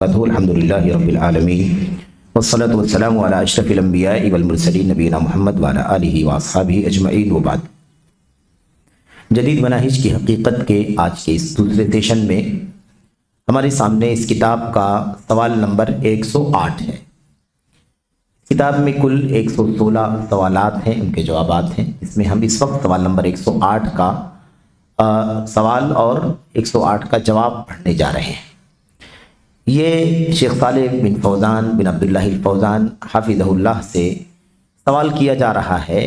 الحمدللہ رب العالمین والصلاة والسلام علی اشرف الانبیاء والمرسلین نبینا محمد وعلی آلہ واصحابہ اجمعین وبعد۔ جدید مناہج کی حقیقت کے آج کے اس دوسرے سیشن میں ہمارے سامنے اس کتاب کا سوال نمبر 108 ہے۔ کتاب میں کل 116 سوالات ہیں، ان کے جوابات ہیں۔ اس میں ہم اس وقت سوال نمبر 108 کا سوال اور 108 کا جواب پڑھنے جا رہے ہیں۔ یہ شیخ صالح بن فوزان بن عبداللہ الفوزان حافظہ اللہ سے سوال کیا جا رہا ہے،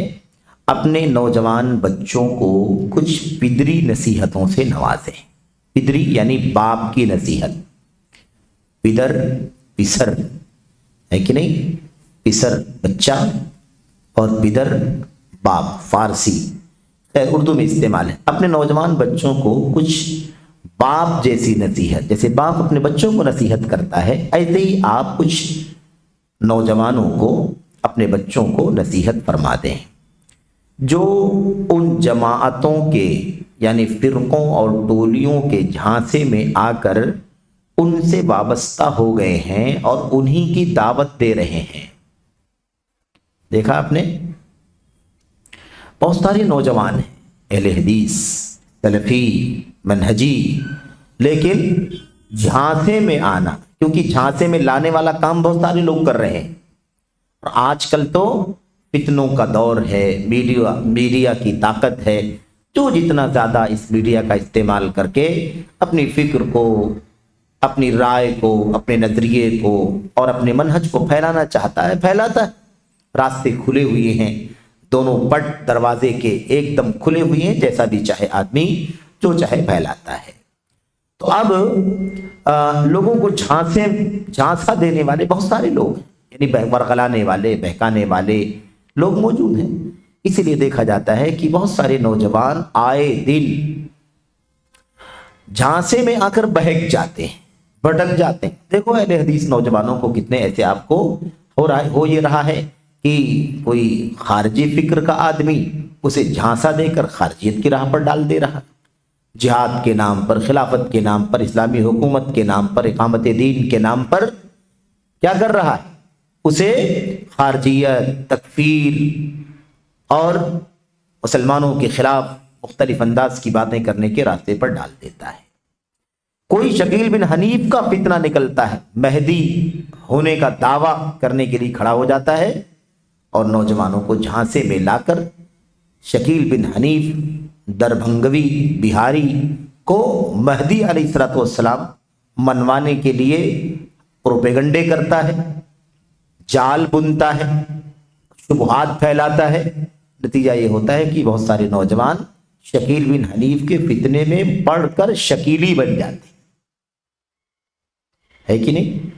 اپنے نوجوان بچوں کو کچھ پدری نصیحتوں سے نوازیں۔ پدری یعنی باپ کی نصیحت، پدر پسر ہے کہ نہیں، پسر بچہ اور پدر باپ، فارسی اردو میں استعمال ہے۔ اپنے نوجوان بچوں کو کچھ باپ جیسی نصیحت، جیسے باپ اپنے بچوں کو نصیحت کرتا ہے، ایسے ہی آپ کچھ نوجوانوں کو، اپنے بچوں کو نصیحت فرما دیں جو ان جماعتوں کے یعنی فرقوں اور ٹولیوں کے جھانسے میں آ کر ان سے وابستہ ہو گئے ہیں اور انہی کی دعوت دے رہے ہیں۔ دیکھا آپ نے، بہت سارے نوجوان ہیں اہل حدیث، سلفی، منہجی، لیکن جھانسے میں آنا، کیونکہ جھانسے میں لانے والا کام بہت سارے لوگ کر رہے ہیں۔ اور آج کل تو فتنوں کا دور ہے، میڈیا کی طاقت ہے، جو جتنا زیادہ اس میڈیا کا استعمال کر کے اپنی فکر کو، اپنی رائے کو، اپنے نظریے کو اور اپنے منہج کو پھیلانا چاہتا ہے پھیلاتا ہے۔ راستے کھلے ہوئے ہیں، دونوں پٹ دروازے کے ایک دم کھلے ہوئے ہیں، جیسا بھی چاہے آدمی جو چاہے پھیلاتا ہے۔ تو اب لوگوں کو جھانسا دینے والے بہت سارے لوگ ہیں، یعنی ورغلانے والے، بہکانے والے لوگ موجود ہیں۔ اسی لیے دیکھا جاتا ہے کہ بہت سارے نوجوان آئے دن جھانسے میں آ کر بہک جاتے ہیں، بھٹک جاتے ہیں۔ دیکھو اہل حدیث نوجوانوں کو کتنے ایسے آپ کو ہو یہ رہا ہے کہ کوئی خارجی فکر کا آدمی اسے جھانسا دے کر خارجیت کی راہ پر ڈال دے رہا، جہاد کے نام پر، خلافت کے نام پر، اسلامی حکومت کے نام پر، اقامت دین کے نام پر کیا کر رہا ہے، اسے خارجیت، تکفیر اور مسلمانوں کے خلاف مختلف انداز کی باتیں کرنے کے راستے پر ڈال دیتا ہے۔ کوئی شکیل بن حنیف کا فتنہ نکلتا ہے، مہدی ہونے کا دعویٰ کرنے کے لیے کھڑا ہو جاتا ہے اور نوجوانوں کو جھانسے میں لا کر شکیل بن حنیف دربھنگوی بہاری کو مہدی علیہ السلام منوانے کے لیے پروپیگنڈے کرتا ہے، جال بنتا ہے، شبہات پھیلاتا ہے۔ نتیجہ یہ ہوتا ہے کہ بہت سارے نوجوان شکیل بن حنیف کے فتنے میں پڑھ کر شکیلی بن جاتے ہے کہ نہیں؟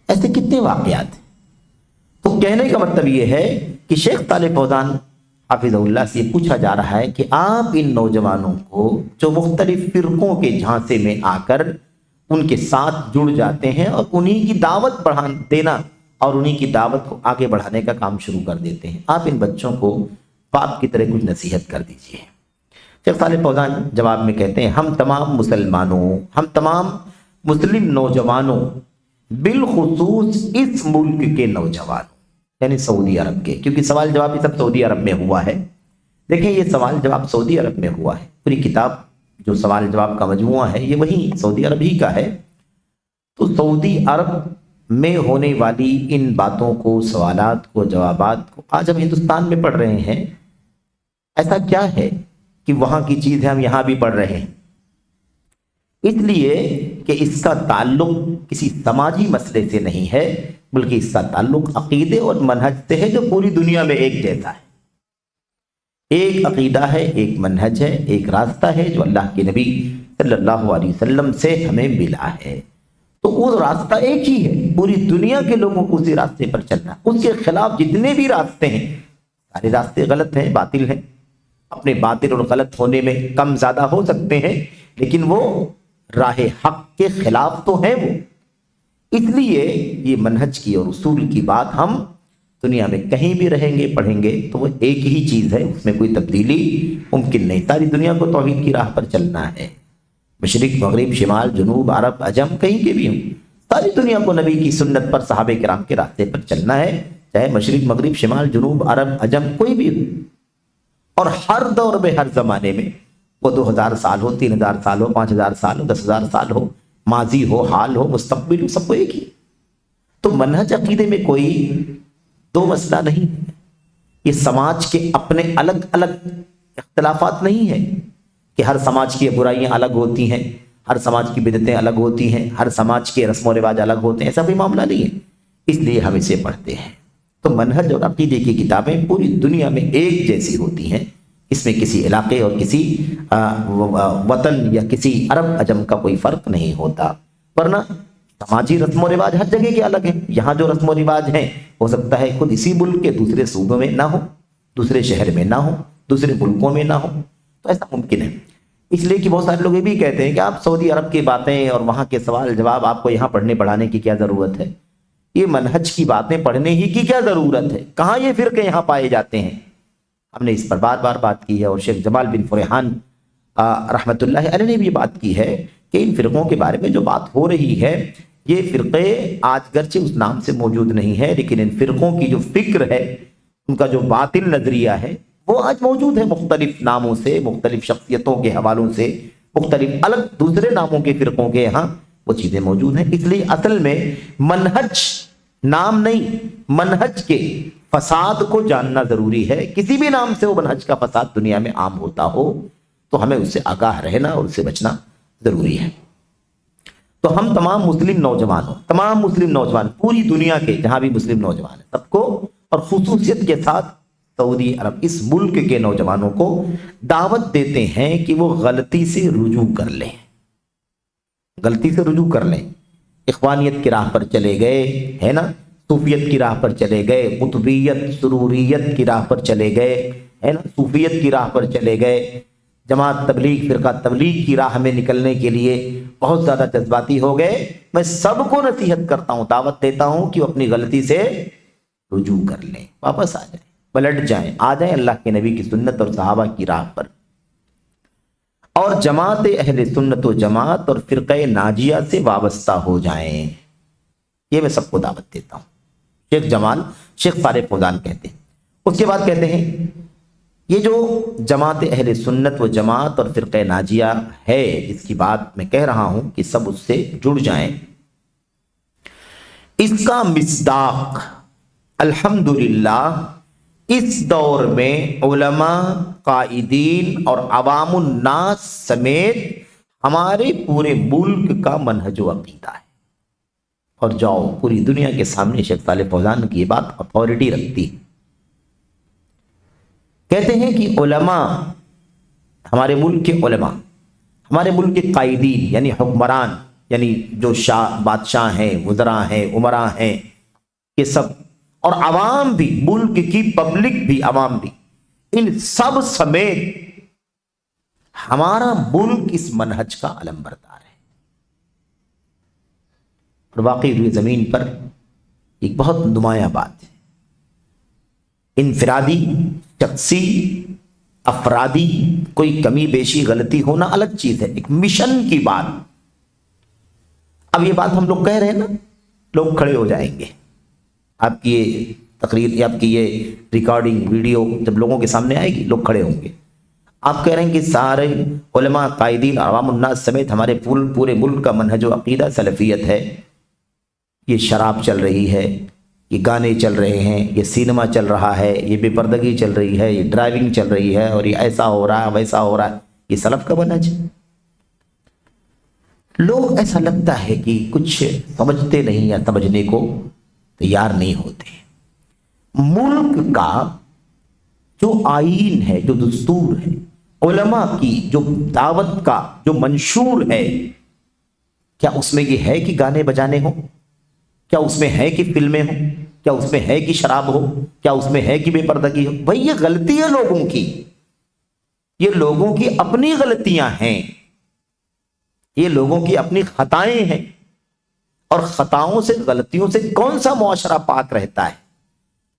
ایسے کتنے واقعات ہیں۔ تو کہنے کا مطلب یہ ہے کہ شیخ صالح فوزان حافظ اللہ سے پوچھا جا رہا ہے کہ آپ ان نوجوانوں کو جو مختلف فرقوں کے جھانسے میں آ کر ان کے ساتھ جڑ جاتے ہیں اور انہی کی دعوت دینا اور انہی کی دعوت کو آگے بڑھانے کا کام شروع کر دیتے ہیں، آپ ان بچوں کو باپ کی طرح کچھ نصیحت کر دیجئے۔ شیخ صالح فوزان جواب میں کہتے ہیں، ہم تمام مسلمانوں، ہم تمام مسلم نوجوانوں، بالخصوص اس ملک کے نوجوانوں یعنی سعودی عرب کے، کیونکہ سوال جواب یہ سب سعودی عرب میں ہوا ہے۔ دیکھیں یہ سوال جواب سعودی عرب میں ہوا ہے، پوری کتاب جو سوال جواب کا مجموعہ ہے یہ وہی سعودی عرب ہی کا ہے۔ تو سعودی عرب میں ہونے والی ان باتوں کو، سوالات کو، جوابات کو آج ہم ہندوستان میں پڑھ رہے ہیں۔ ایسا کیا ہے کہ وہاں کی چیز ہے ہم یہاں بھی پڑھ رہے ہیں؟ اس لیے کہ اس کا تعلق کسی سماجی مسئلے سے نہیں ہے، بلکہ اس کا تعلق عقیدے اور منہج سے ہے جو پوری دنیا میں ایک جیسا ہے۔ ایک عقیدہ ہے، ایک منہج ہے، ایک راستہ ہے جو اللہ کے نبی صلی اللہ علیہ وسلم سے ہمیں ملا ہے۔ تو وہ راستہ ایک ہی ہے، پوری دنیا کے لوگوں کو اسی راستے پر چلنا۔ اس کے خلاف جتنے بھی راستے ہیں، سارے راستے غلط ہیں، باطل ہیں۔ اپنے باطل اور غلط ہونے میں کم زیادہ ہو سکتے ہیں، لیکن وہ راہ حق کے خلاف تو ہیں وہ۔ اس لیے یہ منہج کی اور اصول کی بات ہم دنیا میں کہیں بھی رہیں گے، پڑھیں گے تو وہ ایک ہی چیز ہے، اس میں کوئی تبدیلی ممکن نہیں۔ ساری دنیا کو توحید کی راہ پر چلنا ہے، مشرق، مغرب، شمال، جنوب، عرب، عجم، کہیں کے بھی ہوں، ساری دنیا کو نبی کی سنت پر، صحابہ کرام کے راستے پر چلنا ہے، چاہے مشرق مغرب شمال جنوب عرب عجم کوئی بھی ہو، اور ہر دور میں ہر زمانے میں، وہ 2000 سال ہو، 3000 سال ہو، 5000 سال ہو، 10,000 سال ہو، ماضی ہو، حال ہو، مستقبل ہو، سب کو ایک ہی۔ تو منہج عقیدے میں کوئی دو مسئلہ نہیں ہے، یہ سماج کے اپنے الگ الگ اختلافات نہیں ہیں کہ ہر سماج کی برائیاں الگ ہوتی ہیں، ہر سماج کی بدعتیں الگ ہوتی ہیں، ہر سماج کے رسم و رواج الگ ہوتے ہیں، ایسا کوئی معاملہ نہیں ہے، اس لیے ہم اسے پڑھتے ہیں۔ تو منہج اور عقیدے کی کتابیں پوری دنیا میں ایک جیسی ہوتی ہیں، اس میں کسی علاقے اور کسی وطن یا کسی عرب عجم کا کوئی فرق نہیں ہوتا، ورنہ سماجی رسم و رواج ہر جگہ کے الگ ہیں۔ یہاں جو رسم و رواج ہیں ہو سکتا ہے خود اسی ملک کے دوسرے صوبوں میں نہ ہو، دوسرے شہر میں نہ ہو، دوسرے ملکوں میں نہ ہو، تو ایسا ممکن ہے۔ اس لیے کہ بہت سارے لوگ یہ بھی کہتے ہیں کہ آپ سعودی عرب کی باتیں اور وہاں کے سوال جواب آپ کو یہاں پڑھنے پڑھانے کی کیا ضرورت ہے؟ یہ منہج کی باتیں پڑھنے ہی کی کیا ضرورت ہے؟ کہاں یہ فرقے یہاں پائے جاتے ہیں؟ ہم نے اس پر بار بار بات کی ہے، اور شیخ جمال بن فریحان رحمۃ اللہ علیہ نے بھی یہ بات کی ہے کہ ان فرقوں کے بارے میں جو بات ہو رہی ہے، یہ فرقے آج گرچہ اس نام سے موجود نہیں ہے، لیکن ان فرقوں کی جو فکر ہے، ان کا جو باطل نظریہ ہے، وہ آج موجود ہے، مختلف ناموں سے، مختلف شخصیتوں کے حوالوں سے، مختلف الگ دوسرے ناموں کے فرقوں کے یہاں وہ چیزیں موجود ہیں۔ اس لیے اصل میں منہج نام نہیں، منہج کے فساد کو جاننا ضروری ہے۔ کسی بھی نام سے وہ منہج کا فساد دنیا میں عام ہوتا ہو تو ہمیں اس سے آگاہ رہنا اور اس سے بچنا ضروری ہے۔ تو ہم تمام مسلم نوجوان پوری دنیا کے جہاں بھی مسلم نوجوان ہیں سب کو، اور خصوصیت کے ساتھ سعودی عرب اس ملک کے نوجوانوں کو دعوت دیتے ہیں کہ وہ غلطی سے رجوع کر لیں، غلطی سے رجوع کر لیں، اخوانیت کی راہ پر چلے گئے ہے نا، صوفیت کی راہ پر چلے گئے، قطبیت سروریت کی راہ پر چلے گئے ہے نا، صوفیت کی راہ پر چلے گئے، جماعت تبلیغ فرقہ تبلیغ کی راہ میں نکلنے کے لیے بہت زیادہ جذباتی ہو گئے۔ میں سب کو نصیحت کرتا ہوں، دعوت دیتا ہوں کہ وہ اپنی غلطی سے رجوع کر لیں، واپس آ جائیں، پلٹ جائیں، آ جائیں اللہ کے نبی کی سنت اور صحابہ کی راہ پر، اور جماعت اہل سنت و جماعت اور فرقہ ناجیہ سے وابستہ ہو جائیں۔ یہ میں سب کو دعوت دیتا ہوں، شیخ جمال شیخ صالح فوزان کہتے ہیں۔ اس کے بعد کہتے ہیں یہ جو جماعت اہل سنت و جماعت اور فرقہ ناجیہ ہے جس کی بات میں کہہ رہا ہوں کہ سب اس سے جڑ جائیں، اس کا مصداق الحمدللہ اس دور میں علماء، قائدین اور عوام الناس سمیت ہمارے پورے ملک کا منہج و عقیدہ ہے۔ اور جاؤ پوری دنیا کے سامنے شیخ صالح فوزان کی یہ بات اتھارٹی رکھتی ہے۔ کہتے ہیں کہ علماء، ہمارے ملک کے علماء، ہمارے ملک کے قائدین یعنی حکمران، یعنی جو بادشاہ ہیں، وزراء ہیں، امراء ہیں، یہ سب، اور عوام بھی، ملک کی پبلک بھی، عوام بھی، ان سب سمیت ہمارا ملک اس منہج کا علم بردار ہے۔ اور واقعی ہوئی زمین پر ایک بہت نمایاں بات ہے۔ انفرادی، شخصی، افرادی کوئی کمی بیشی غلطی ہونا الگ چیز ہے، ایک مشن کی بات۔ اب یہ بات ہم لوگ کہہ رہے ہیں نا، لوگ کھڑے ہو جائیں گے، آپ کی یہ تقریر یا آپ کی یہ ریکارڈنگ ویڈیو جب لوگوں کے سامنے آئے گی، لوگ کھڑے ہوں گے، آپ کہہ رہے ہیں کہ سارے علماء، قائدین، عوام الناس سمیت ہمارے پورے ملک کا منہج و عقیدہ سلفیت ہے۔ یہ شراب چل رہی ہے، یہ گانے چل رہے ہیں، یہ سینما چل رہا ہے، یہ بے پردگی چل رہی ہے، یہ ڈرائیونگ چل رہی ہے، اور یہ ایسا ہو رہا ہے، ویسا ہو رہا ہے، یہ سلف کا منہج ہے۔ لوگ ایسا لگتا ہے کہ کچھ سمجھتے نہیں یا سمجھنے کو تیار نہیں ہوتے۔ ملک کا جو آئین ہے، جو دستور ہے، علماء کی جو دعوت کا جو منشور ہے، کیا اس میں یہ ہے کہ گانے بجانے ہوں؟ کیا اس میں ہے کہ فلمیں ہوں؟ کیا اس میں ہے کہ شراب ہو؟ کیا اس میں ہے کہ بے پردگی ہو؟ بھئی یہ غلطی ہے لوگوں کی، یہ لوگوں کی اپنی غلطیاں ہیں، یہ لوگوں کی اپنی خطائیں ہیں، اور خطاؤں سے، غلطیوں سے کون سا معاشرہ پاک رہتا ہے؟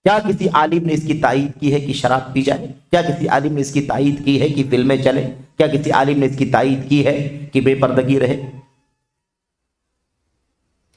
کیا کسی عالم نے اس کی تائید کی ہے کہ شراب پی جائے؟ کیا کسی عالم نے اس کی تائید کی ہے کہ فلمیں چلیں؟ کیا کسی عالم نے اس کی تائید کی ہے کہ بے پردگی رہے؟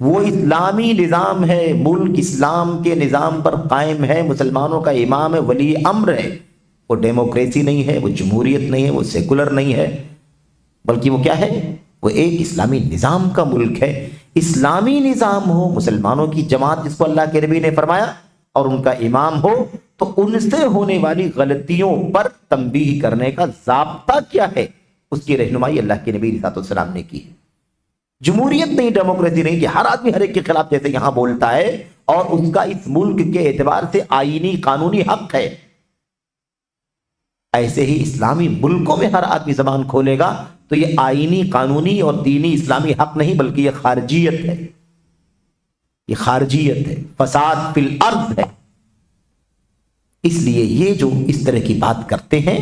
وہ اسلامی نظام ہے، ملک اسلام کے نظام پر قائم ہے، مسلمانوں کا امام ہے، ولی امر ہے، وہ ڈیموکریسی نہیں ہے، وہ جمہوریت نہیں ہے، وہ سیکولر نہیں ہے، بلکہ وہ کیا ہے؟ وہ ایک اسلامی نظام کا ملک ہے۔ اسلامی نظام ہو، مسلمانوں کی جماعت جس کو اللہ کے نبی نے فرمایا، اور ان کا امام ہو، تو ان سے ہونے والی غلطیوں پر تنبیہ کرنے کا ضابطہ کیا ہے، اس کی رہنمائی اللہ کے نبی صلی اللہ علیہ وسلم نے کی ہے۔ جمہوریت نہیں، ڈیموکریسی نہیں کہ ہر آدمی ہر ایک کے خلاف جیسے یہاں بولتا ہے، اور اس کا اس ملک کے اعتبار سے آئینی قانونی حق ہے، ایسے ہی اسلامی ملکوں میں ہر آدمی زبان کھولے گا تو یہ آئینی قانونی اور دینی اسلامی حق نہیں، بلکہ یہ خارجیت ہے، یہ خارجیت ہے، فساد فی الارض ہے۔ اس لیے یہ جو اس طرح کی بات کرتے ہیں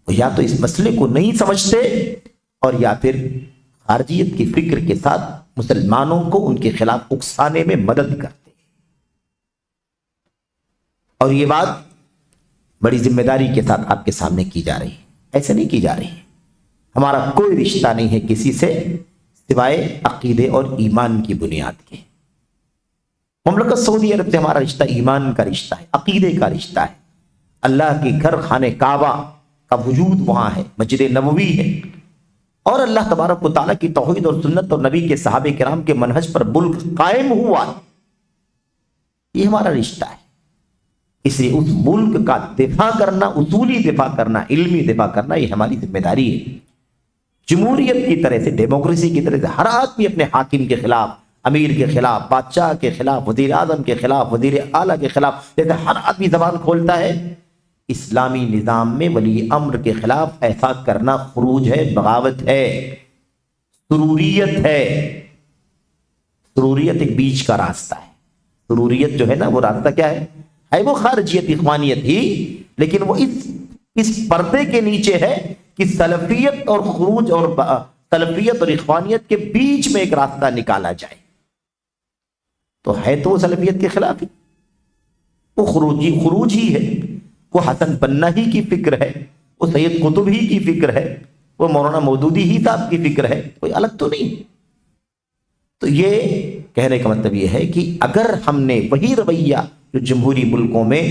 وہ یا تو اس مسئلے کو نہیں سمجھتے، اور یا پھر خارجیت کی فکر کے ساتھ مسلمانوں کو ان کے خلاف اکسانے میں مدد کرتے ہیں۔ اور یہ بات بڑی ذمہ داری کے ساتھ آپ کے سامنے کی جا رہی ہے، ایسے نہیں کی جا رہی ہے۔ ہمارا کوئی رشتہ نہیں ہے کسی سے سوائے عقیدے اور ایمان کی بنیاد کے۔ مملکت سعودی عرب سے ہمارا رشتہ ایمان کا رشتہ ہے، عقیدے کا رشتہ ہے۔ اللہ کے گھر خانہ کعبہ کا وجود وہاں ہے، مسجد نبوی ہے، اور اللہ تبارک و تعالیٰ کی توحید اور سنت اور نبی کے صحابہ کرام کے منہج پر ملک قائم ہوا، یہ ہمارا رشتہ ہے۔ اس لیے اس ملک کا دفاع کرنا، اصولی دفاع کرنا، علمی دفاع کرنا، یہ ہماری ذمہ داری ہے۔ جمہوریت کی طرح سے، ڈیموکریسی کی طرح سے ہر آدمی اپنے حاکم کے خلاف، امیر کے خلاف، بادشاہ کے خلاف، وزیر اعظم کے خلاف، وزیر اعلیٰ کے خلاف جیسے ہر آدمی زبان کھولتا ہے، اسلامی نظام میں ولی امر کے خلاف ایسا کرنا خروج ہے، بغاوت ہے، سروریت ہے۔ سروریت ایک بیچ کا راستہ ہے۔ سروریت جو ہے نا، وہ راستہ کیا ہے وہ خارجیت، اخوانیت ہی، لیکن وہ اس پردے کے نیچے ہے کہ سلفیت اور خروج، اور سلفیت اور اخوانیت کے بیچ میں ایک راستہ نکالا جائے۔ تو ہے تو وہ سلفیت کے خلاف ہی، وہ خروج ہی ہے، وہ حسن بننا ہی کی فکر ہے، وہ سید قطب ہی کی فکر ہے، وہ مولانا مودودی ہی صاحب کی فکر ہے، کوئی الگ تو نہیں۔ تو یہ کہنے کا مطلب یہ ہے کہ اگر ہم نے وہی رویہ جو جمہوری ملکوں میں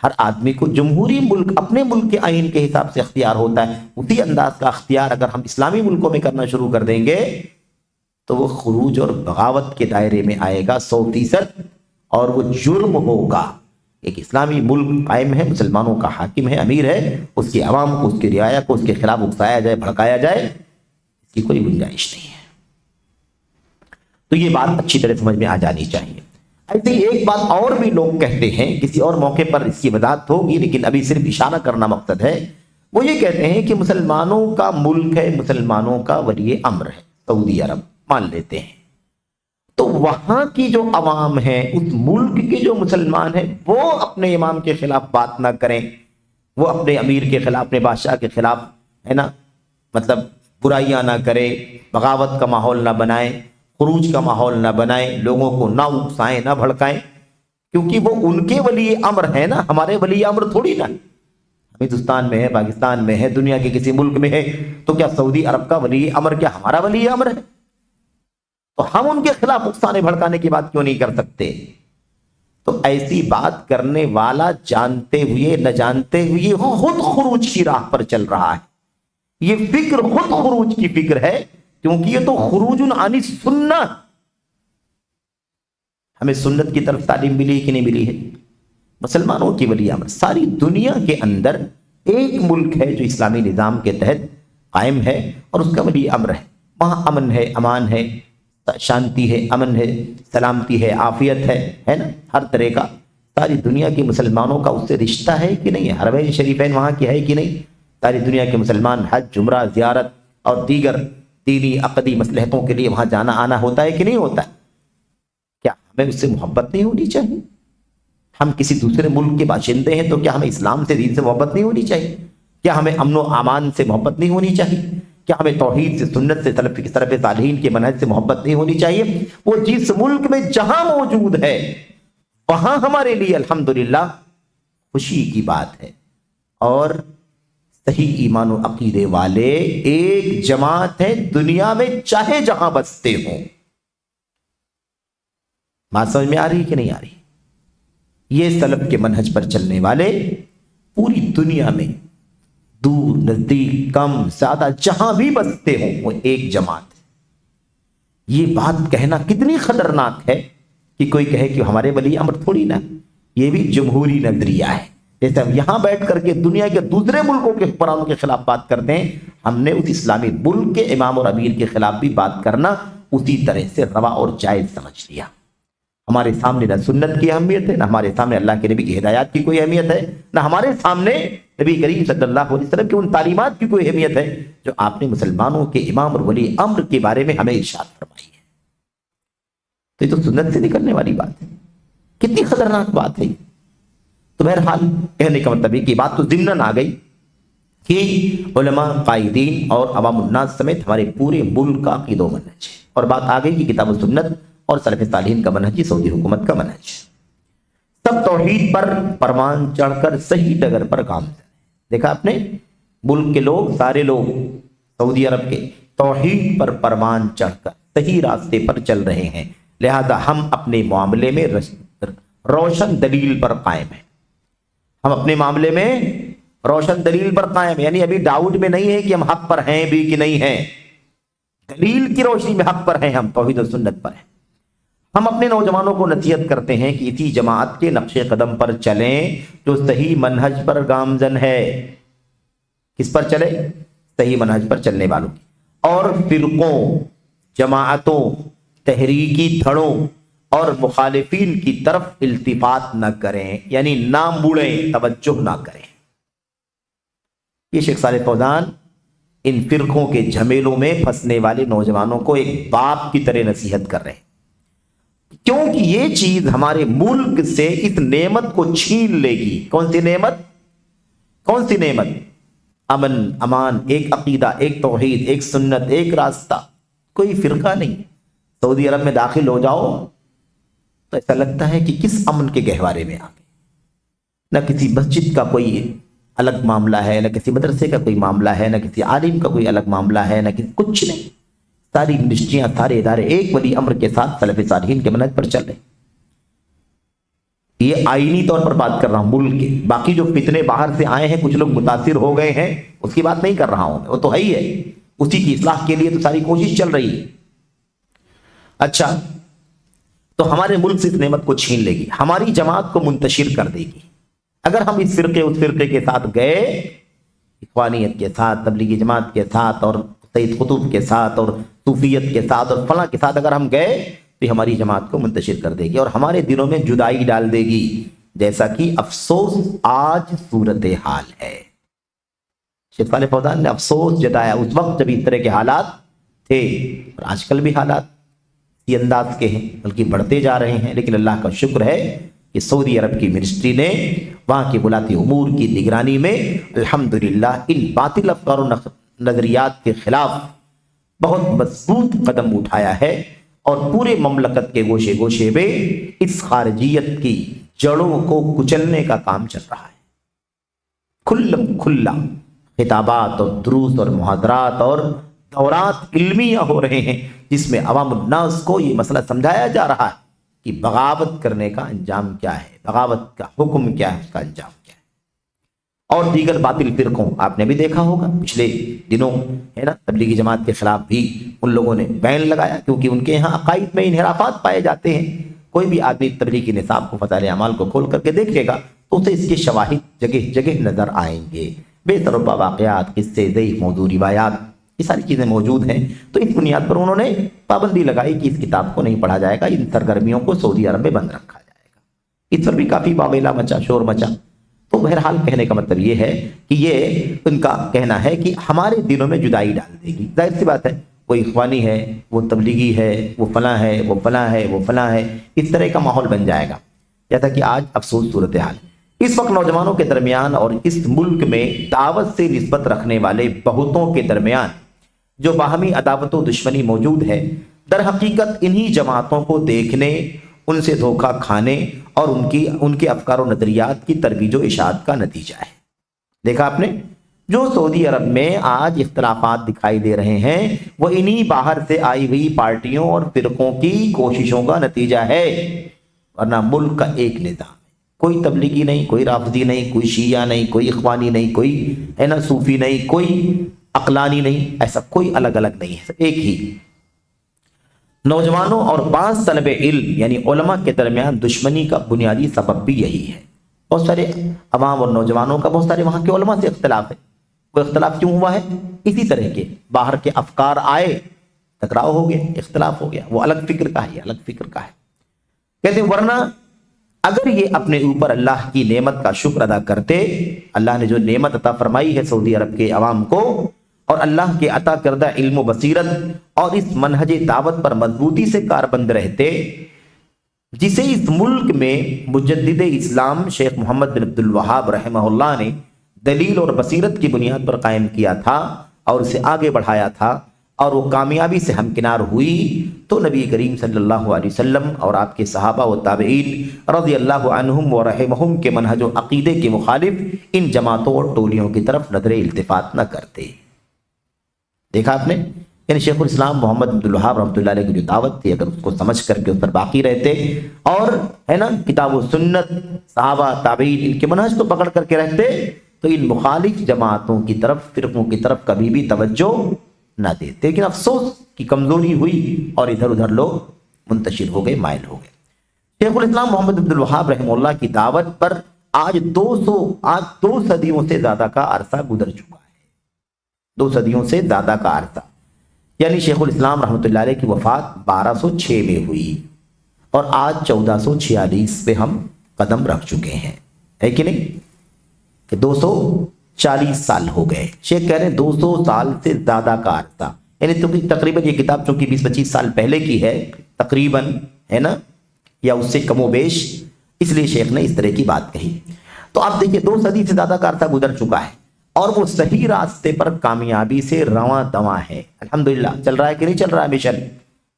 ہر آدمی کو، جمہوری ملک اپنے ملک کے آئین کے حساب سے اختیار ہوتا ہے، اسی انداز کا اختیار اگر ہم اسلامی ملکوں میں کرنا شروع کر دیں گے تو وہ خروج اور بغاوت کے دائرے میں آئے گا 100%، اور وہ جرم ہوگا۔ ایک اسلامی ملک قائم ہے، مسلمانوں کا حاکم ہے، امیر ہے، اس کی عوام کو، اس کی رعایا کو اس کے خلاف اکسایا جائے، بھڑکایا جائے، اس کی کوئی گنجائش نہیں ہے۔ تو یہ بات اچھی طرح سمجھ میں آ جانی چاہیے۔ ایسے ہی ایک بات اور بھی لوگ کہتے ہیں، کسی اور موقع پر اس کی وضاحت ہوگی، لیکن ابھی صرف اشارہ کرنا مقصد ہے۔ وہ یہ کہتے ہیں کہ مسلمانوں کا ملک ہے، مسلمانوں کا ولی امر ہے، سعودی عرب مان لیتے ہیں، تو وہاں کی جو عوام ہے، اس ملک کے جو مسلمان ہیں، وہ اپنے امام کے خلاف بات نہ کریں، وہ اپنے امیر کے خلاف، اپنے بادشاہ کے خلاف، ہے نا، مطلب برائیاں نہ کریں، بغاوت کا ماحول نہ بنائیں، خروج کا ماحول نہ بنائیں، لوگوں کو نہ اکسائیں، نہ بھڑکائیں، کیونکہ وہ ان کے ولی امر ہے نا، ہمارے ولی امر تھوڑی نا۔ ہندوستان میں ہے، پاکستان میں ہے، دنیا کے کسی ملک میں ہے، تو کیا سعودی عرب کا ولی امر کیا ہمارا ولی امر ہے؟ تو ہم ان کے خلاف اکسانے بھڑکانے کی بات کیوں نہیں کر سکتے؟ تو ایسی بات کرنے والا جانتے ہوئے نہ جانتے ہوئے خود خروج کی راہ پر چل رہا ہے۔ یہ فکر خود خروج کی فکر ہے، کیونکہ یہ تو خروج عن السنہ۔ ہمیں سنت کی طرف تعلیم ملی کہ نہیں ملی ہے؟ مسلمانوں کی ولی امر ساری دنیا کے اندر ایک ملک ہے جو اسلامی نظام کے تحت قائم ہے، اور اس کا ولی امر ہے۔ وہاں امن ہے، امان ہے، شانتی ہے، امن ہے، سلامتی ہے، عافیت ہے نا، ہر طرح کا۔ ساری دنیا کے مسلمانوں کا اس سے رشتہ ہے کہ نہیں ہے؟ حرمین شریفین وہاں کی ہے کہ نہیں؟ ساری دنیا کے مسلمان حج، عمرہ، زیارت اور دیگر دینی عقدی مصلحتوں کے لیے وہاں جانا آنا ہوتا ہے کہ نہیں ہوتا ہے؟ کیا ہمیں اس سے محبت نہیں ہونی چاہیے؟ ہم کسی دوسرے ملک کے باشندے ہیں تو کیا ہمیں اسلام سے، دین سے محبت نہیں ہونی چاہیے؟ کیا ہمیں امن و امان سے محبت نہیں ہونی چاہیے؟ کیا ہمیں توحید سے، سنت سے، سلف صالحین کے منہج سے محبت نہیں ہونی چاہیے؟ وہ جس ملک میں جہاں موجود ہے وہاں ہمارے لیے الحمدللہ خوشی کی بات ہے، اور صحیح ایمان و عقیدے والے ایک جماعت ہے دنیا میں، چاہے جہاں بستے ہوں۔ بات سمجھ میں آ رہی کہ نہیں آ رہی؟ یہ سلف کے منہج پر چلنے والے پوری دنیا میں دور نزدیک کم زیادہ جہاں بھی بستے ہوں وہ ایک جماعت ہے۔ یہ بات کہنا کتنی خطرناک ہے کہ کوئی کہے کہ ہمارے ولی امر تھوڑی نا، یہ بھی جمہوری نظریہ ہے۔ جیسے ہم یہاں بیٹھ کر کے دنیا کے دوسرے ملکوں کے حکمرانوں کے خلاف بات کرتے ہیں، ہم نے اس اسلامی ملک کے امام اور امیر کے خلاف بھی بات کرنا اسی طرح سے روا اور جائز سمجھ لیا۔ ہمارے سامنے نہ سنت کی اہمیت ہے، نہ ہمارے سامنے اللہ کے نبی کی ہدایات کی کوئی اہمیت ہے، نہ ہمارے سامنے نبی کریم صلی اللہ علیہ وسلم کی ان تعلیمات کی کوئی اہمیت ہے جو آپ نے مسلمانوں کے امام اور ولی امر کے بارے میں ہمیں ارشاد فرمائی ہے۔ تو یہ تو سنت سے نکلنے والی بات ہے، کتنی خطرناک بات ہے۔ تو بہرحال کہنے کا مطلب یہ کہ بات تو ضمناً آ گئی کہ علماء، قائدین اور عوام الناس سمیت ہمارے پورے ملک کا عقیدہ و منہج ہے، اور بات آ گئی کہ کتاب و سنت اور سلف صالحین کا منہج، سعودی حکومت کا منہج، سب توحید پر پروان چڑھ کر صحیح ڈگر پر گامزن ہے۔ دیکھا آپ نے، ملک کے لوگ، سارے لوگ سعودی عرب کے توحید پر پروان چڑھ کر صحیح راستے پر چل رہے ہیں، لہذا ہم اپنے معاملے میں روشن دلیل پر قائم ہیں۔ ہم اپنے معاملے میں روشن دلیل پر قائم، یعنی ابھی ڈاؤٹ میں نہیں ہے کہ ہم حق پر ہیں بھی کہ نہیں ہیں، دلیل کی روشنی میں حق پر ہیں، ہم توحید و سنت پر ہیں۔ ہم اپنے نوجوانوں کو نصیحت کرتے ہیں کہ اسی جماعت کے نقش قدم پر چلیں جو صحیح منہج پر گامزن ہے۔ کس پر چلے؟ صحیح منہج پر چلنے والوں کی، اور فرقوں، جماعتوں، تحریکی دھڑوں اور مخالفین کی طرف التفات نہ کریں، یعنی نہ مڑیں، توجہ نہ کریں۔ یہ شیخ صالح فوزان ان فرقوں کے جھمیلوں میں پھنسنے والے نوجوانوں کو ایک باپ کی طرح نصیحت کر رہے ہیں، کیونکہ یہ چیز ہمارے ملک سے اس نعمت کو چھین لے گی۔ کون سی نعمت؟ کون سی نعمت؟ امن، امان، ایک عقیدہ، ایک توحید، ایک سنت، ایک راستہ، کوئی فرقہ نہیں۔ سعودی عرب میں داخل ہو جاؤ تو ایسا لگتا ہے کہ کس امن کے گہوارے میں آ گئے۔ نہ کسی مسجد کا کوئی الگ معاملہ ہے، نہ کسی مدرسے کا کوئی معاملہ ہے، نہ کسی عالم کا کوئی الگ معاملہ ہے، نہ کسی، کچھ نہیں۔ ساری منسٹریاں، سارے ادارے ایک ولی امر کے ساتھ سلف صالحین کے منہج پر چل رہے۔ یہ آئینی طور پر بات کر رہا ہوں ملک کے، باقی جو فتنے باہر سے آئے ہیں، کچھ لوگ متاثر ہو گئے ہیں، اس کی بات نہیں کر رہا ہوں، وہ تو ہے ہی ہے، اسی کی اصلاح کے لیے تو ساری کوشش چل رہی ہے۔ اچھا، تو ہمارے ملک سے اس نعمت کو چھین لے گی، ہماری جماعت کو منتشر کر دے گی۔ اگر ہم اس فرقے اس فرقے کے ساتھ گئے، اخوانیت کے ساتھ، تبلیغی جماعت کے ساتھ، اور سید قطب کے ساتھ، اور صوفیت کے ساتھ، اور فلاں کے ساتھ اگر ہم گئے تو ہماری جماعت کو منتشر کر دے گی اور ہمارے دلوں میں جدائی ڈال دے گی، جیسا کہ افسوس آج صورتحال ہے۔ شیخ صالح فوزان نے افسوس جتایا اس وقت جب اس طرح کے حالات تھے، اور آج کل بھی حالات اسی انداز کے ہیں، بلکہ بڑھتے جا رہے ہیں، لیکن اللہ کا شکر ہے کہ سعودی عرب کی منسٹری نے وہاں کی ولاۃ امور کی نگرانی میں الحمدللہ ان باطل افکار و نظریات کے خلاف بہت مضبوط قدم اٹھایا ہے، اور پورے مملکت کے گوشے گوشے میں اس خارجیت کی جڑوں کو کچلنے کا کام چل رہا ہے۔ کھلم کھلا خطابات اور دروس اور محاضرات اور دورات علمیہ ہو رہے ہیں، جس میں عوام الناس کو یہ مسئلہ سمجھایا جا رہا ہے کہ بغاوت کرنے کا انجام کیا ہے، بغاوت کا حکم کیا ہے، اس کا انجام کیا ہے۔ اور دیگر باطل فرقوں، آپ نے بھی دیکھا ہوگا پچھلے دنوں ہے نا، تبلیغی جماعت کے خلاف بھی ان لوگوں نے بین لگایا، کیونکہ ان کے یہاں عقائد میں انحرافات پائے جاتے ہیں۔ کوئی بھی آدمی تبلیغی نصاب کو، فضائل اعمال کو کھول کر کے دیکھے گا تو اسے اس کے شواہد جگہ جگہ نظر آئیں گے، بے سروپا واقعات، قصے، ضعیف موضوع روایات، یہ ساری چیزیں موجود ہیں۔ تو اس بنیاد پر انہوں نے پابندی لگائی کہ اس کتاب کو نہیں پڑھا جائے گا، ان سرگرمیوں کو سعودی عرب میں بند رکھا جائے گا۔ اس پر بھی کافی واویلا مچا، شور مچا۔ تو بہرحال کہنے کا مطلب یہ ہے کہ یہ ان کا کہنا ہے کہ ہمارے دلوں میں جدائی ڈال دے گی۔ ظاہر سی بات ہے، وہ اخوانی ہے، وہ تبلیغی ہے، وہ فلاں ہے، وہ فلاں ہے، وہ فلاں ہے، اس طرح کا ماحول بن جائے گا، جیسا کہ آج افسوس صورتحال اس وقت نوجوانوں کے درمیان اور اس ملک میں دعوت سے نسبت رکھنے والے بہتوں کے درمیان جو باہمی عداوت و دشمنی موجود ہے، در حقیقت انہی جماعتوں کو دیکھنے، ان سے دھوکہ کھانے اور ان کے افکار و نظریات کی ترویج و اشاعت کا نتیجہ ہے۔ دیکھا آپ نے، جو سعودی عرب میں آج اختلافات دکھائی دے رہے ہیں وہ انہی باہر سے آئی ہوئی پارٹیوں اور فرقوں کی کوششوں کا نتیجہ ہے، ورنہ ملک کا ایک نظام ہے، کوئی تبلیغی نہیں، کوئی رافضی نہیں، کوئی شیعہ نہیں، کوئی اخوانی نہیں، کوئی ہے نا صوفی نہیں، کوئی عقلانی نہیں، ایسا کوئی الگ الگ نہیں ہے، ایک ہی۔ نوجوانوں اور بعض طلب علم یعنی علماء کے درمیان دشمنی کا بنیادی سبب بھی یہی ہے۔ بہت سارے عوام اور نوجوانوں کا بہت سارے وہاں کے علماء سے اختلاف ہے۔ وہ اختلاف کیوں ہوا ہے؟ اسی طرح کے باہر کے افکار آئے، ٹکراؤ ہو گیا، اختلاف ہو گیا، وہ الگ فکر کا ہے، یہ الگ فکر کا ہے۔ کہتے ہیں ورنہ اگر یہ اپنے اوپر اللہ کی نعمت کا شکر ادا کرتے، اللہ نے جو نعمت عطا فرمائی ہے سعودی عرب کے عوام کو، اور اللہ کے عطا کردہ علم و بصیرت اور اس منہج دعوت پر مضبوطی سے کاربند رہتے، جسے اس ملک میں مجدد اسلام شیخ محمد بن عبد الوہاب رحمہ اللہ نے دلیل اور بصیرت کی بنیاد پر قائم کیا تھا اور اسے آگے بڑھایا تھا، اور وہ کامیابی سے ہمکنار ہوئی، تو نبی کریم صلی اللہ علیہ وسلم اور آپ کے صحابہ و تابعین رضی اللہ عنہم و رحمہم کے منہج و عقیدے کے مخالف ان جماعتوں اور ٹولیوں کی طرف نظر التفات نہ کرتے۔ دیکھا آپ نے، یعنی شیخ الاسلام محمد عبد الوہاب رحمۃ اللہ علیہ کی جو دعوت تھی، اگر اس کو سمجھ کر کے اس پر باقی رہتے اور ہے نا کتاب و سنت، صحابہ تابعین ان کے منہج کو پکڑ کر کے رہتے، تو ان مخالف جماعتوں کی طرف، فرقوں کی طرف کبھی بھی توجہ نہ دیتے۔ لیکن افسوس کی کمزوری ہوئی اور ادھر ادھر لوگ منتشر ہو گئے، مائل ہو گئے۔ شیخ الاسلام محمد عبد الوہاب رحمہ اللہ کی دعوت پر آج دو صدیوں سے زیادہ کا عرصہ گزر چکا ہے، 2 صدیوں سے زیادہ کا عرصہ، یعنی شیخ الاسلام رحمۃ اللہ علیہ کی وفات 1206 میں ہوئی اور آج 1446 پہ ہم قدم رکھ چکے ہیں، ہے کہ نہیں؟ کہ 240 سال ہو گئے۔ شیخ کہہ رہے ہیں 200 سال سے زیادہ کا عرصہ، یعنی تقریباً یہ کتاب چونکہ 20-25 سال پہلے کی ہے تقریباً، ہے نا، یا اس سے کم و بیش، اس لیے شیخ نے اس طرح کی بات کہی۔ تو آپ دیکھیں 2 صدی سے زیادہ کا عرصہ گزر چکا ہے اور وہ صحیح راستے پر کامیابی سے رواں دواں ہے، الحمدللہ۔ چل رہا ہے کہ نہیں چل رہا ہے؟ مشن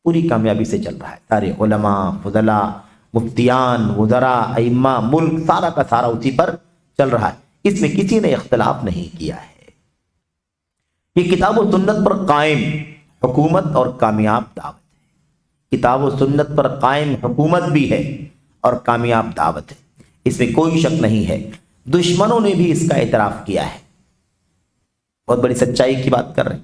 پوری کامیابی سے چل رہا ہے، سارے علماء، فضلاء، مفتیان، وزراء، ائمہ، ملک سارا کا سارا اسی پر چل رہا ہے، اس میں کسی نے اختلاف نہیں کیا ہے۔ یہ کتاب و سنت پر قائم حکومت اور کامیاب دعوت ہے، کتاب و سنت پر قائم حکومت بھی ہے اور کامیاب دعوت ہے، اس میں کوئی شک نہیں ہے۔ دشمنوں نے بھی اس کا اعتراف کیا ہے، بہت بڑی سچائی کی بات کر رہے ہیں،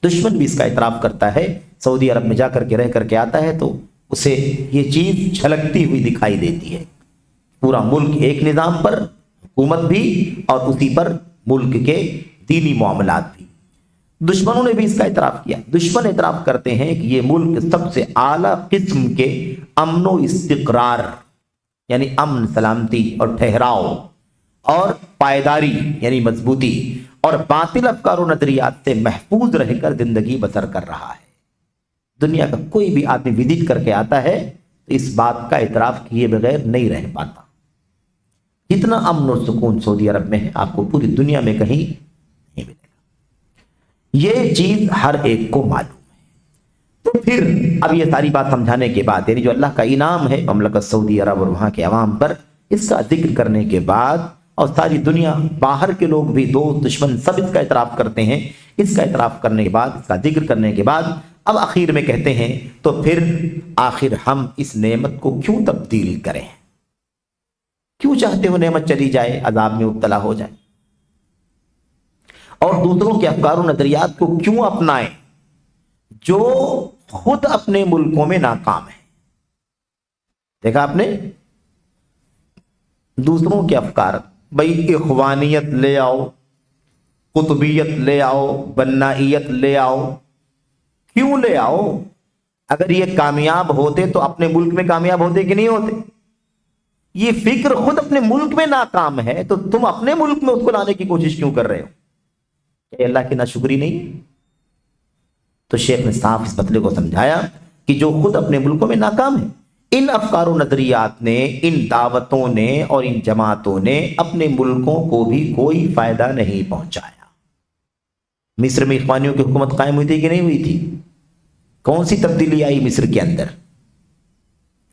دشمن بھی اس کا اعتراف کرتا ہے، سعودی عرب میں جا کر کے رہ کر کے آتا ہے تو اسے یہ چیز جھلکتی ہوئی دکھائی دیتی ہے۔ پورا ملک ایک نظام پر، حکومت بھی، اور اسی پر ملک کے دینی معاملات بھی۔ دشمنوں نے بھی اس کا اعتراف کیا، دشمن اعتراف کرتے ہیں کہ یہ ملک سب سے اعلیٰ قسم کے امن و استقرار، یعنی امن، سلامتی اور ٹھہراؤ اور پائیداری یعنی مضبوطی اور باطل افکار و نظریات سے محفوظ رہ کر زندگی بسر کر رہا ہے۔ دنیا کا کوئی بھی آدمی وزٹ کر کے آتا ہے تو اس بات کا اعتراف کیے بغیر نہیں رہ پاتا۔ جتنا امن و سکون سعودی عرب میں ہے آپ کو پوری دنیا میں کہیں نہیں ملے گا، یہ چیز ہر ایک کو معلوم ہے۔ تو پھر اب یہ ساری بات سمجھانے کے بعد، یعنی جو اللہ کا انعام ہے مملکت سعودی عرب اور وہاں کے عوام پر، اس کا ذکر کرنے کے بعد، اور ساری دنیا، باہر کے لوگ بھی، دوست دشمن سب اس کا اعتراف کرتے ہیں، اس کا اعتراف کرنے کے بعد، اس کا ذکر کرنے کے بعد، اب آخر میں کہتے ہیں تو پھر آخر ہم اس نعمت کو کیوں تبدیل کریں؟ کیوں چاہتے ہو نعمت چلی جائے، عذاب میں مبتلا ہو جائے؟ اور دوسروں کے افکار و نظریات کو کیوں اپنائیں جو خود اپنے ملکوں میں ناکام ہے؟ دیکھا آپ نے، دوسروں کے افکار، بھئی اخوانیت لے آؤ، قطبیت لے آؤ، بنائیت لے آؤ، کیوں لے آؤ؟ اگر یہ کامیاب ہوتے تو اپنے ملک میں کامیاب ہوتے کہ نہیں ہوتے؟ یہ فکر خود اپنے ملک میں ناکام ہے تو تم اپنے ملک میں اس کو لانے کی کوشش کیوں کر رہے ہو؟ کہ اللہ کی ناشکری نہیں؟ تو شیخ نے صاف اس مسئلے کو سمجھایا کہ جو خود اپنے ملکوں میں ناکام ہے، ان افکار و نظریات نے، ان دعوتوں نے اور ان جماعتوں نے اپنے ملکوں کو بھی کوئی فائدہ نہیں پہنچایا۔ مصر میں اخوانیوں کی حکومت قائم ہوئی تھی کہ نہیں ہوئی تھی؟ کون سی تبدیلی آئی مصر کے اندر؟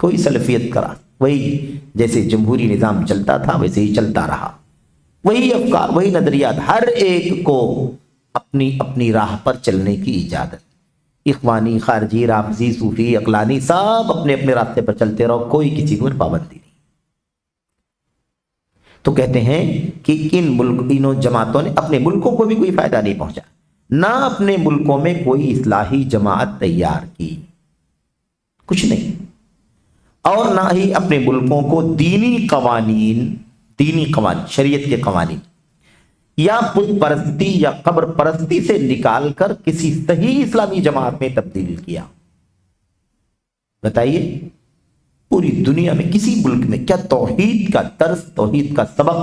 کوئی سلفیت کرا، وہی جیسے جمہوری نظام چلتا تھا ویسے ہی چلتا رہا، وہی افکار، وہی نظریات، ہر ایک کو اپنی اپنی راہ پر چلنے کی اجازت. اخوانی، خارجی، رافضی، صوفی، عقلانی، سب اپنے اپنے راستے پر چلتے رہو، کوئی کسی کو پابندی نہیں. تو کہتے ہیں کہ انہوں جماعتوں نے اپنے ملکوں کو بھی کوئی فائدہ نہیں پہنچا، نہ اپنے ملکوں میں کوئی اصلاحی جماعت تیار کی، کچھ نہیں، اور نہ ہی اپنے ملکوں کو دینی قوانین، شریعت کے قوانین یا بت پرستی یا قبر پرستی سے نکال کر کسی صحیح اسلامی جماعت میں تبدیل کیا. بتائیے پوری دنیا میں کسی ملک میں کیا توحید کا درس، توحید کا سبق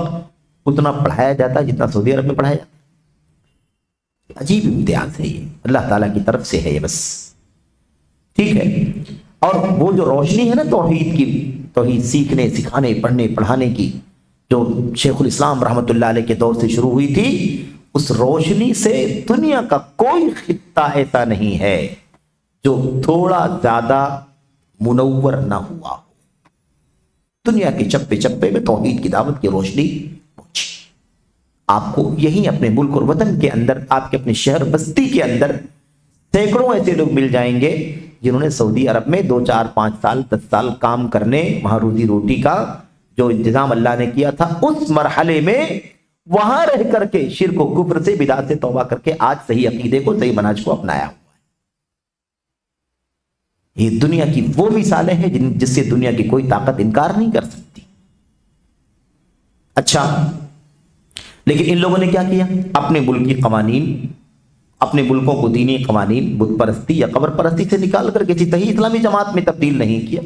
اتنا پڑھایا جاتا ہے جتنا سعودی عرب میں پڑھایا جاتا ہے؟ عجیب امتیاز ہے یہ، اللہ تعالیٰ کی طرف سے ہے یہ بس. ٹھیک ہے. اور وہ جو روشنی ہے نا توحید کی، توحید سیکھنے، سکھانے، پڑھنے، پڑھانے کی، جو شیخ الاسلام رحمۃ اللہ علیہ کے دور سے شروع ہوئی تھی، اس روشنی سے دنیا کا کوئی خطہ ایسا نہیں ہے جو تھوڑا زیادہ منور نہ ہوا ہو. دنیا کے چپے چپے میں توحید کی دعوت کی روشنی پہنچی. آپ کو یہیں اپنے ملک اور وطن کے اندر، آپ کے اپنے شہر بستی کے اندر سینکڑوں ایسے لوگ مل جائیں گے جنہوں نے سعودی عرب میں 2 4 5 سال 10 سال کام کرنے، وہاں روزی روٹی کا جو انتظام اللہ نے کیا تھا اس مرحلے میں وہاں رہ کر کے شرک و کفر سے، بدعت سے توبہ کر کے آج صحیح عقیدے کو، صحیح منہج کو اپنایا ہوا ہے. یہ دنیا کی وہ مثالیں ہیں جس سے دنیا کی کوئی طاقت انکار نہیں کر سکتی. اچھا، لیکن ان لوگوں نے کیا کیا؟ اپنے ملک کی قوانین، اپنے ملکوں کو دینی قوانین بت پرستی یا قبر پرستی سے نکال کر کسی صحیح اسلامی جماعت میں تبدیل نہیں کیا.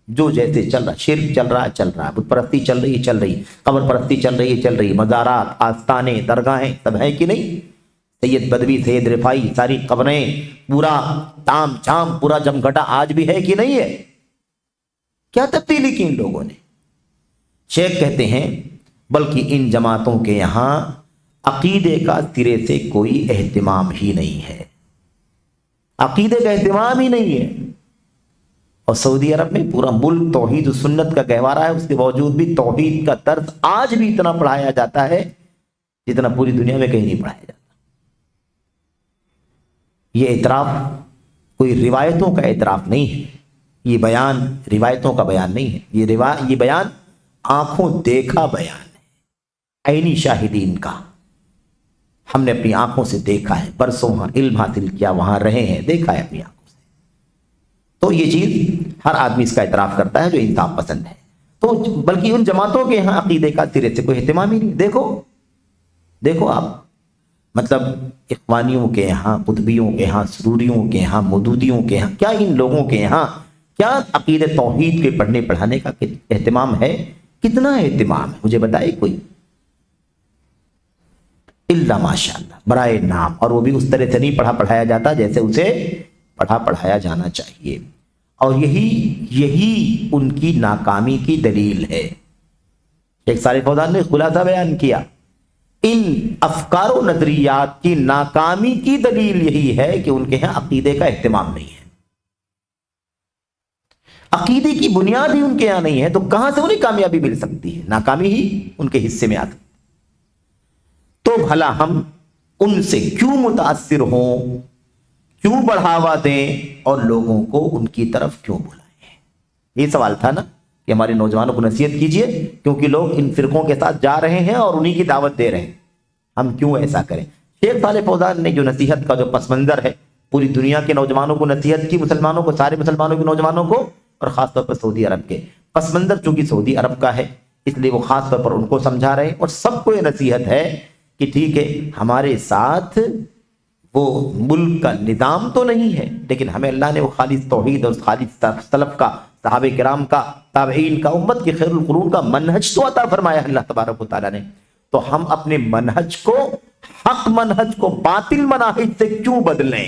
جو جیسے چل رہا، شرک چل رہا ہے، بت پرستی چل رہی، قبر پرستی چل رہی، مزارات، آستانے، درگاہیں سب ہیں کہ نہیں؟ سید بدوی، سید رفائی، ساری قبریں، پورا تام جام، پورا جمگھٹا آج بھی ہے کہ نہیں ہے؟ کیا تبدیلی کی ان لوگوں نے؟ شیخ کہتے ہیں بلکہ ان جماعتوں کے یہاں عقیدے کا سرے سے کوئی اہتمام ہی نہیں ہے، عقیدے کا اہتمام ہی نہیں ہے. اور سعودی عرب میں پورا ملک توحید و سنت کا گہوارہ ہے، اس کے باوجود بھی توحید کا درس آج بھی اتنا پڑھایا جاتا ہے جتنا پوری دنیا میں کہیں نہیں پڑھایا جاتا. یہ اعتراف کوئی روایتوں کا اعتراف نہیں ہے، یہ بیان روایتوں کا بیان نہیں ہے، یہ بیان آنکھوں دیکھا بیان ہے، عینی شاہدین کا. ہم نے اپنی آنکھوں سے دیکھا ہے، برسوں وہاں علم حاصل کیا، وہاں رہے ہیں، دیکھا ہے اپنی آنکھوں سے. تو یہ چیز ہر آدمی اس کا اعتراف کرتا ہے جو انصاف پسند ہے. تو بلکہ ان جماعتوں کے یہاں عقیدے کا سرے سے کوئی اہتمام ہی نہیں. دیکھو آپ، مطلب اخوانیوں کے یہاں، قطبیوں کے یہاں، سروریوں کے یہاں، مودودیوں کے یہاں، کیا ان لوگوں کے یہاں کیا عقیدے توحید کے پڑھنے پڑھانے کا اہتمام ہے؟ کتنا اہتمام ہے مجھے بتائے کوئی؟ اللہ ماشاء اللہ، برائے نام. اور وہ بھی اس طرح سے نہیں پڑھایا جاتا جیسے اسے پڑھایا جانا چاہیے. اور یہی ان کی ناکامی کی دلیل ہے. شیخ صالح فوزان نے خلاصہ بیان کیا، ان افکار و نظریات کی ناکامی کی دلیل یہی ہے کہ ان کے یہاں عقیدے کا اہتمام نہیں ہے. عقیدے کی بنیاد ہی ان کے یہاں نہیں ہے، تو کہاں سے انہیں کامیابی مل سکتی ہے؟ ناکامی ہی ان کے حصے میں آتی. تو بھلا ہم ان سے کیوں متاثر ہوں، کیوں بڑھاوا دیں اور لوگوں کو ان کی طرف کیوں بلائیں؟ یہ سوال تھا نا کہ ہمارے نوجوانوں کو نصیحت کیجئے، کیونکہ لوگ ان فرقوں کے ساتھ جا رہے ہیں اور انہی کی دعوت دے رہے ہیں، ہم کیوں ایسا کریں؟ شیخ صالح فوزان نے جو نصیحت کا جو پس منظر ہے، پوری دنیا کے نوجوانوں کو نصیحت کی، مسلمانوں کو، سارے مسلمانوں کے نوجوانوں کو، اور خاص طور پر سعودی عرب کے. پس منظر چونکہ سعودی عرب کا ہے اس لیے وہ خاص طور پر ان کو سمجھا رہے ہیں، اور سب کو یہ نصیحت ہے کہ ٹھیک ہے، ہمارے ساتھ وہ ملک کا نظام تو نہیں ہے، لیکن ہمیں اللہ نے وہ خالص توحید اور خالص سلف کا، صحابہ کرام کا، تابعین کا، امت کے خیر القرون کا منہج تو عطا فرمایا اللہ تبارک و تعالیٰ نے. تو ہم اپنے منہج کو، حق منہج کو باطل مناہج سے کیوں بدلیں؟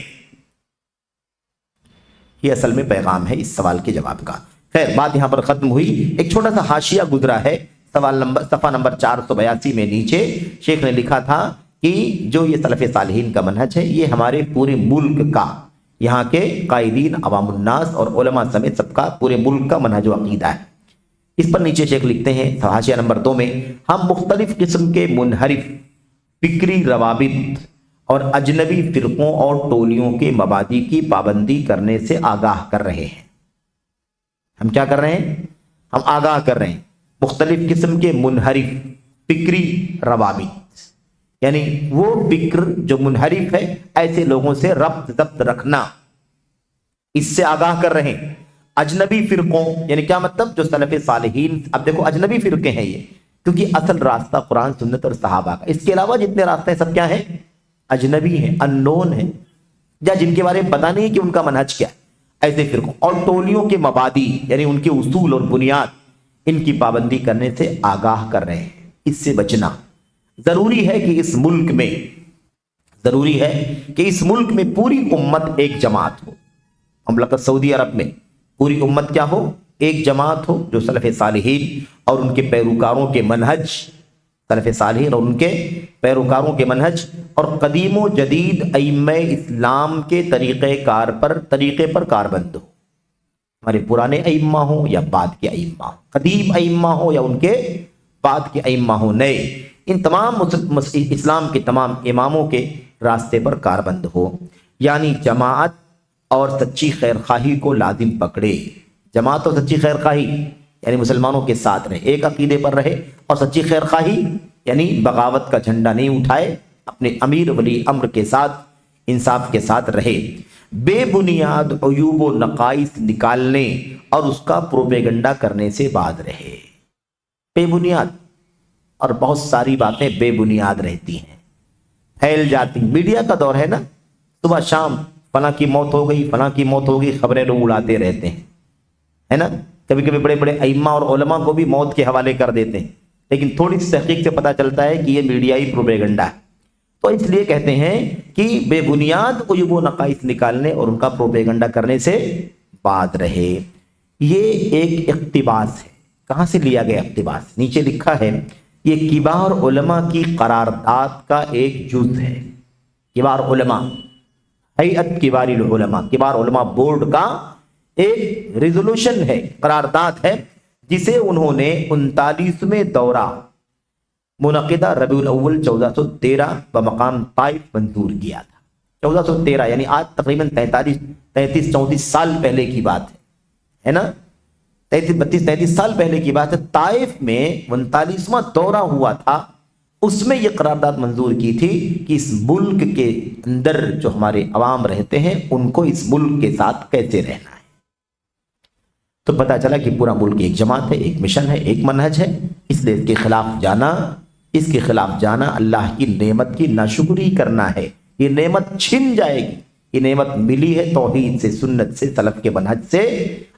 یہ اصل میں پیغام ہے اس سوال کے جواب کا. خیر، بات یہاں پر ختم ہوئی. ایک چھوٹا سا حاشیہ گزرا ہے صفحہ نمبر 482 میں. نیچے شیخ نے لکھا تھا کہ جو یہ سلف صالحین کا منہج ہے، یہ ہمارے پورے ملک کا، یہاں کے قائدین، عوام الناس اور علماء سمیت سب کا، پورے ملک کا منہج و عقیدہ ہے. اس پر نیچے شیخ لکھتے ہیں حاشیہ نمبر 2 میں، ہم مختلف قسم کے منحرف فکری روابط اور اجنبی فرقوں اور ٹولیوں کے مبادی کی پابندی کرنے سے آگاہ کر رہے ہیں۔ ہم کیا کر رہے ہیں؟ ہم آگاہ کر رہے ہیں مختلف قسم کے منحرف فکری روابط، یعنی وہ فکر جو منحرف ہے ایسے لوگوں سے ربط ضبط رکھنا، اس سے آگاہ کر رہے ہیں۔ اجنبی فرقوں یعنی کیا مطلب؟ جو سلف صالحین، اب دیکھو اجنبی فرقے ہیں یہ، کیونکہ اصل راستہ قرآن سنت اور صحابہ کا، اس کے علاوہ جتنے راستے ہیں سب کیا ہیں؟ اجنبی ہیں، ان نون ہیں، یا جن کے بارے میں پتہ نہیں کہ ان کا منہج کیا ہے، ایسے فرقوں اور ٹولیوں کے مبادی یعنی ان کے اصول اور بنیاد، ان کی پابندی کرنے سے آگاہ کر رہے ہیں۔ اس سے بچنا ضروری ہے کہ اس ملک میں پوری امت ایک جماعت ہو۔ مملکت سعودی عرب میں پوری امت کیا ہو؟ ایک جماعت ہو، جو سلف صالحین اور ان کے پیروکاروں کے منہج، سلف صالحین اور ان کے پیروکاروں کے منہج اور قدیم و جدید ائمہ اسلام کے طریقے پر کاربند ہو۔ ہمارے پرانے ائمہ ہوں یا بعد کے ائمہ ہوں، قدیم ائمہ ہوں یا ان کے بعد کے ائمہ ہوں، نئے، ان تمام اسلام کے تمام اماموں کے راستے پر کاربند ہو، یعنی جماعت اور سچی خیر خواہی کو لازم پکڑے۔ جماعت اور سچی خیر خواہی یعنی مسلمانوں کے ساتھ رہے، ایک عقیدے پر رہے، اور سچی خیر خواہی یعنی بغاوت کا جھنڈا نہیں اٹھائے، اپنے امیر ولی امر کے ساتھ انصاف کے ساتھ رہے، بے بنیاد عیوب و نقائص نکالنے اور اس کا پروپیگنڈا کرنے سے باز رہے۔ بے بنیاد، اور بہت ساری باتیں بے بنیاد رہتی ہیں، پھیل جاتی، میڈیا کا دور ہے نا، صبح شام فلاں کی موت ہو گئی، فلاں کی موت ہو گئی، خبریں لوگ اڑاتے رہتے ہیں، ہے نا۔ کبھی کبھی بڑے بڑے ائمہ اور علماء کو بھی موت کے حوالے کر دیتے ہیں، لیکن تھوڑی سی تحقیق سے پتہ چلتا ہے کہ یہ میڈیائی پروپیگنڈا ہے۔ تو اس لیے کہتے ہیں کہ بے بنیاد عیوب و نقائص نکالنے اور ان کا پروپیگنڈا کرنے سے باز رہے۔ یہ ایک اقتباس ہے، کہاں سے لیا گیا اقتباس؟ نیچے لکھا ہے یہ کبار علماء کی قرارداد کا ایک جز ہے۔ کبار علماء، ہیئت کبار العلماء، کبار علماء بورڈ کا ایک ریزولوشن ہے، قرارداد ہے، جسے انہوں نے 39ویں دورہ منعقدہ ربیع الاول 1413 بمقام طائف منظور کیا تھا۔ 1413 یعنی آج تقریباً 33-34 سال پہلے کی بات ہے نا، 32-33 سال پہلے کی بات ہے۔ طائف میں 39واں دورہ ہوا تھا، اس میں یہ قرارداد منظور کی تھی کہ اس ملک کے اندر جو ہمارے عوام رہتے ہیں ان کو اس ملک کے ساتھ کیسے رہنا ہے۔ تو پتہ چلا کہ پورا ملک ایک جماعت ہے، ایک مشن ہے، ایک منہج ہے، اس لیے اس کے خلاف جانا اللہ کی نعمت کی ناشکری کرنا ہے۔ یہ نعمت چھن جائے گی، یہ نعمت ملی ہے توحید سے، سنت سے، سلف کے منہج سے،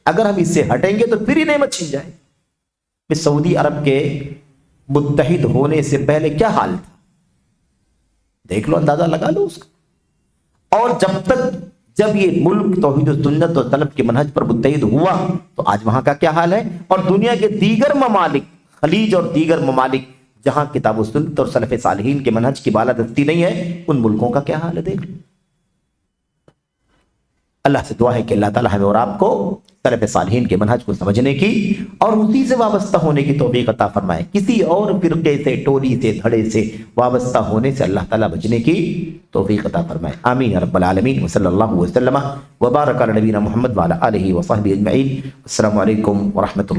اگر ہم اس سے ہٹیں گے تو پھر یہ نعمت چھن جائے گی۔ سعودی عرب کے متحد ہونے سے پہلے کیا حال تھا؟ دیکھ لو، اندازہ لگا لو اس کا۔ اور جب یہ ملک توحید و سنت اور سلف کے منہج پر متحد ہوا تو آج وہاں کا کیا حال ہے؟ اور دنیا کے دیگر ممالک، خلیج اور دیگر ممالک جہاں کتاب و سنت اور سلف صالحین کے منہج کی بالادستی نہیں ہے، ان ملکوں کا کیا حال ہے دیکھ لو۔ اللہ سے دعا ہے کہ اللہ تعالی ہمیں اور آپ کو سلف صالحین کے منہج کو سمجھنے کی اور اسی سے وابستہ ہونے کی توفیق عطا فرمائے۔ کسی اور فرقے سے، ٹولی سے، دھڑے سے وابستہ ہونے سے اللہ تعالی بچنے کی توفیق عطا فرمائے۔ آمین یا رب العالمین۔ وصلی اللہ وسلم وبارک علی نبینا محمد وعلی آلہ وصحبہ اجمعین۔ السلام علیکم ورحمۃ اللہ۔